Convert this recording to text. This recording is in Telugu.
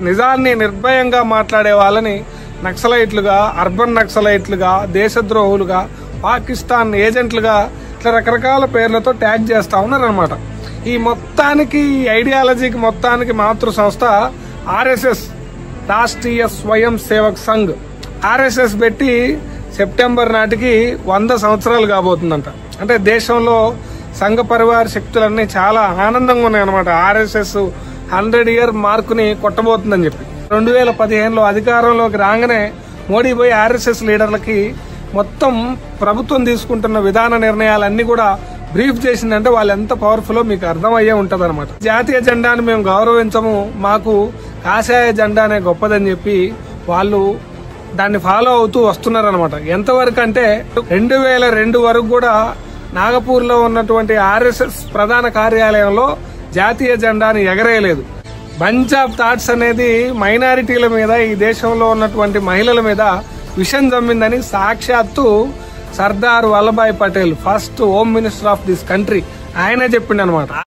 నిజాన్ని నిర్భయంగా మాట్లాడే వాళ్ళని నక్సలైట్లుగా, అర్బన్ నక్సలైట్లుగా, దేశద్రోహులుగా, పాకిస్తాన్ ఏజెంట్లుగా ఇట్లా రకరకాల పేర్లతో ట్యాగ్ చేస్తా ఉన్నారనమాట. ఈ మొత్తానికి, ఈ ఐడియాలజీకి మొత్తానికి మాతృ సంస్థ ఆర్ఎస్ఎస్, రాష్ట్రీయ స్వయం సేవక్ సంఘ్. ఆర్ఎస్ఎస్ పెట్టి సెప్టెంబర్ నాటికి 100 సంవత్సరాలు కాబోతుందంట. అంటే దేశంలో సంఘ పరివార శక్తులన్నీ చాలా ఆనందంగా ఉన్నాయన్నమాట. ఆర్ఎస్ఎస్ 100 ఇయర్ మార్కుని కొట్టబోతుందని చెప్పి 2015లో అధికారంలోకి రాగానే మోడీ పోయి ఆర్ఎస్ఎస్ లీడర్లకి మొత్తం ప్రభుత్వం తీసుకుంటున్న విధాన నిర్ణయాలన్నీ కూడా బ్రీఫ్ చేసిందంటే వాళ్ళు ఎంత పవర్ఫుల్లో మీకు అర్థమయ్యే ఉంటది అనమాట. జాతీయ జెండాను మేము గౌరవించము, మాకు కాషాయ జెండానే గొప్పదని చెప్పి వాళ్ళు దాన్ని ఫాలో అవుతూ వస్తున్నారనమాట. ఎంతవరకు అంటే 2002 వరకు కూడా నాగపూర్ లో ఉన్నటువంటి ఆర్ఎస్ఎస్ ప్రధాన కార్యాలయంలో జాతీయ జెండాను ఎగరేయలేదు. బంచ్ ఆఫ్ థాట్స్ అనేది మైనారిటీల మీద, ఈ దేశంలో ఉన్నటువంటి మహిళల మీద విషం జమ్మిందని సాక్షాత్తు Sardar Vallabhbhai Patel, first home minister of this country, ఆయనే చెప్పిండనమాట.